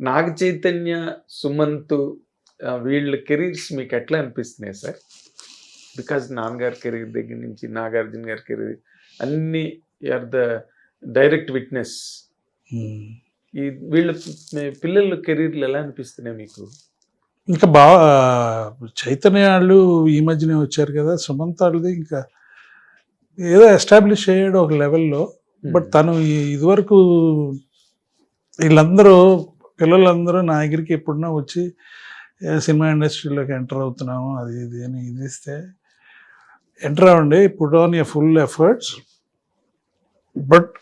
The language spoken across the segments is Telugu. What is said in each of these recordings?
నాగ చైతన్య, సుమంత్ వీళ్ళ కెరీర్స్ మీకెట్లా అనిపిస్తున్నాయి సార్? బికాజ్ నాన్నగారి కెరీర్ దగ్గర నుంచి నాగార్జున గారి కెరీర్ అన్నీ you are the direct witness. ఈ వీళ్ళ పిల్లల కెరీర్లు ఎలా అనిపిస్తున్నాయి మీకు? ఇంకా బాగా చైతన్య వాళ్ళు ఈ మధ్యనే వచ్చారు కదా, సుమంత్ వాళ్ళది ఇంకా ఏదో ఎస్టాబ్లిష్ అయ్యాడు ఒక లెవెల్లో. బట్ తను ఇదివరకు వీళ్ళందరూ పిల్లలందరూ నా దగ్గరికి ఎప్పుడన్నా వచ్చి సినిమా ఇండస్ట్రీలోకి ఎంటర్ అవుతున్నాము అది ఇది అని ఇది ఇస్తే ఎంటర్ అవ్వండి, put on your full efforts, but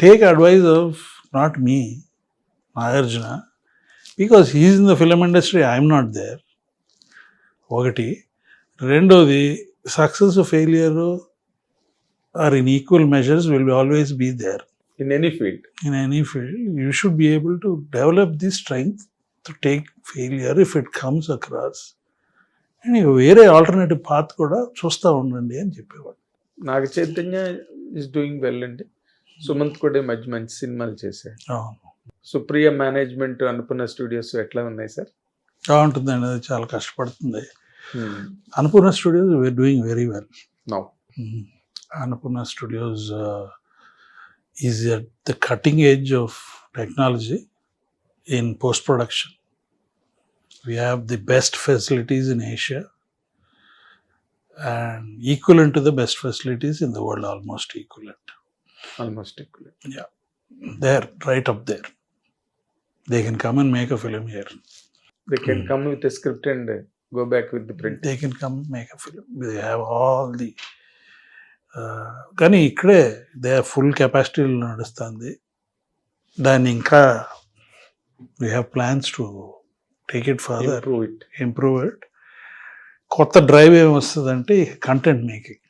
take advice of not me Nagarjuna, because he's in the film industry, I'm not there. ఒకటి. రెండోది, success failure are in equal measures will always be there. In any field. In any field, you should be able to develop this strength to take failure if it comes across. And వేరే ఆల్టర్నేటివ్ పాత్ కూడా చూస్తూ ఉండండి అని చెప్పేవాడు. Naga Chaitanya is doing well అండి. సుమంత్ కూడా మంచి మంచి సినిమాలు చేశాడు. సుప్రియ మేనేజ్మెంట్, అన్నపూర్ణ స్టూడియోస్ ఎట్లా ఉన్నాయి సార్? బాగుంటుందండి, అది చాలా కష్టపడుతుంది. Annapurna studios we're doing very well now. Annapurna studios is at the cutting edge of technology in post-production. We have the best facilities in Asia and equivalent to the best facilities in the world, almost equivalent. Almost equivalent. Yeah. They're right up there. They can come and make a film here. They can come with a script and go back with the print. They can come make a film. They have all the కానీ ఇక్కడే దే ఫుల్ కెపాసిటీలో నడుస్తుంది. దాన్ని ఇంకా we have plans to take it further, improve it. కొత్త డ్రైవ్ ఏమి వస్తుందంటే కంటెంట్ మేకింగ్.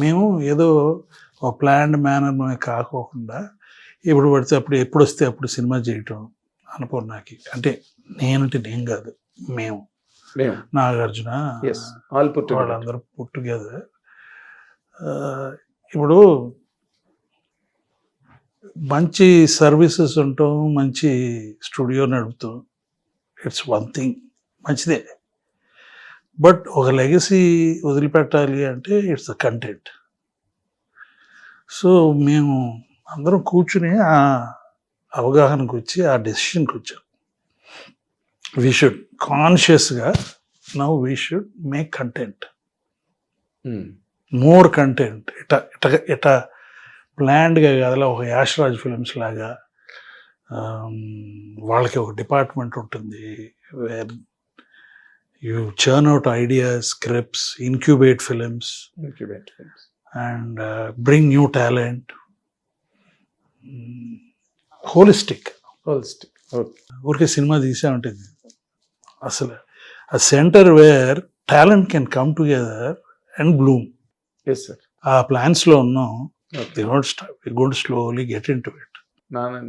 మేము ఏదో ఒక ప్లాన్డ్ మేనర్ కాకోకుండా ఎప్పుడు పడితే అప్పుడు, ఎప్పుడు వస్తే అప్పుడు సినిమా చేయటం అన్నపూర్ణకి. అంటే నేను కాదు, మేము నాగార్జున వాళ్ళందరూ పుట్ టుగెదర్. ఇప్పుడు మంచి సర్వీసెస్ ఉండటం, మంచి స్టూడియో నడుపుతాం, ఇట్స్ వన్ థింగ్, మంచిదే. బట్ ఒక లెగసీ వదిలిపెట్టాలి అంటే ఇట్స్ ద కంటెంట్. సో మేము అందరం కూర్చుని ఆ అవగాహనకు వచ్చి ఆ డెసిషన్కి వచ్చాం. వీ షుడ్ కాన్షియస్గా now we should make content, more content. ఇట ప్లాన్డ్గా కాదు, ఒక యాష్రాజ్ ఫిల్మ్స్ లాగా వాళ్ళకి ఒక డిపార్ట్మెంట్ ఉంటుంది, where you churn out ideas, scripts, incubate films and bring new talent. Holistic. ఊరికే సినిమా తీసే ఉంటుంది అసలు ఆ centre where talent can come together and bloom. ఆ ప్లాన్స్ లో ఉన్నాం. Slowly get into it.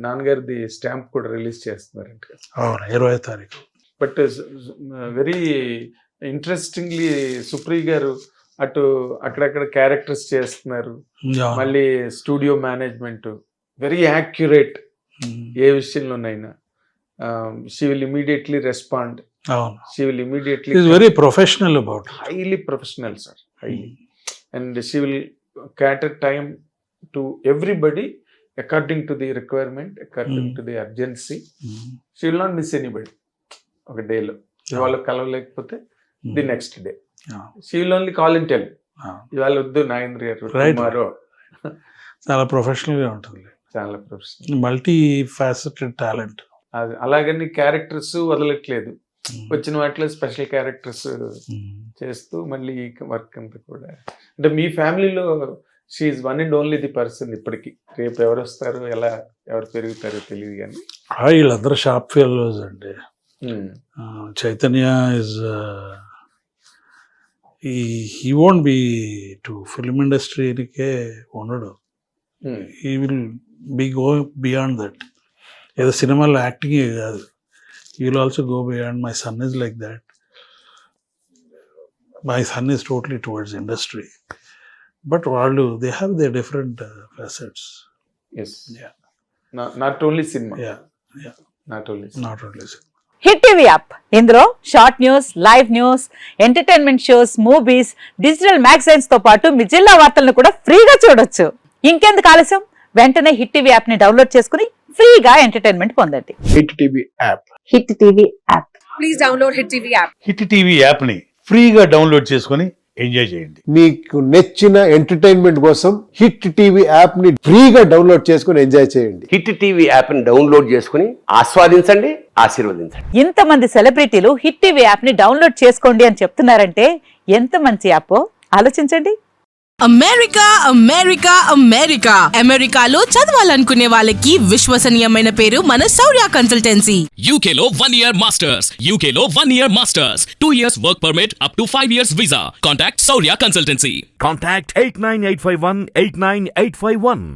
నాన్నగారిది స్టాంప్ కూడా రిలీజ్ చేస్తున్నారంట. అవును, 20వ తారీఖు. బట్ వెరీ ఇంట్రెస్టింగ్లీ సుప్రియ గారు అటు అక్కడక్కడ క్యారెక్టర్స్ చేస్తున్నారు, మళ్ళీ స్టూడియో మేనేజ్మెంట్ వెరీ యాక్యురేట్. ఏ విషయంలోనైనా she will immediately respond. She will immediately very professional about, highly professional sir, highly. And she will cater time to everybody according to the requirement, according to the urgency. She will not miss anybody. ఒక డేలో ఇవాళ కలవలేకపోతే the next day she will only call and tell, ఇవాళ వద్దు నాగేంద్ర గారు, టుమారో. చాలా ప్రొఫెషనల్గా ఉంటుంది, చాలా ప్రొఫెషనల్, మల్టీ ఫ్యాసెటెడ్ టాలెంట్. అలాగని క్యారెక్టర్స్ వదలట్లేదు, వచ్చిన వాటిలో స్పెషల్ క్యారెక్టర్స్ చేస్తూ మళ్ళీ వర్క్ అంతా కూడా. అంటే మీ ఫ్యామిలీలో she's one and only the person ఇప్పటికి. రేపు ఎవరు వస్తారో, ఎవరు పెరుగుతారో తెలియదు కానీ వీళ్ళందరూ షార్ప్ ఫెలోస్ అండి. Chaitanya is he won't be to film ఇండస్ట్రీకే ఉండడు. He will be go beyond that. ఏదో సినిమాలో యాక్టింగే కాదు, he will also go beyond. My son is like that. My son is totally towards industry, but they have their different facets. Yes. Yeah. Not only cinema, yeah not only not only hit TV app ఇందులో short news, live news, entertainment shows, movies, digital magazines తో పాటు మీ జిల్లా వార్తలను కూడా ఫ్రీగా చూడొచ్చు. ఇంకెందుకు ఆలస్యం, వెంటనే హిట్ టీవీ యాప్ ని డౌన్లోడ్ చేసుకుని ఫ్రీగా ఎంటర్టైన్మెంట్ పొందండి. Hit TV app. Hit TV app. Please download Hit TV app. Hit TV యాప్ని ఫ్రీగా డౌన్లోడ్ చేసుకొని ఎంజాయ్ చేయండి. మీకు నచ్చిన ఎంటర్టైన్మెంట్ కోసం హిట్ టీవీ యాప్ ని ఫ్రీగా డౌన్లోడ్ చేసుకుని ఎంజాయ్ చేయండి. హిట్ టీవీ యాప్ని డౌన్లోడ్ చేసుకుని ఆస్వాదించండి, ఆశీర్వదించండి. ఇంతమంది సెలబ్రిటీలు హిట్ టీవీ యాప్ ని డౌన్లోడ్ చేసుకోండి అని చెప్తున్నారంటే ఎంత మంచి యాప్ ఆలోచించండి. అమెరికా అమెరికా అమెరికా అమెరికాలో చదవాలనుకునే వాళ్ళకి విశ్వసనీయమైన పేరు మన శౌర్య కన్సల్టెన్సీ. UK లో 1 year masters, UK లో 1 year masters, 2 years work permit up to 5 years visa. Contact Saurya Consultancy. Contact 89851 89851.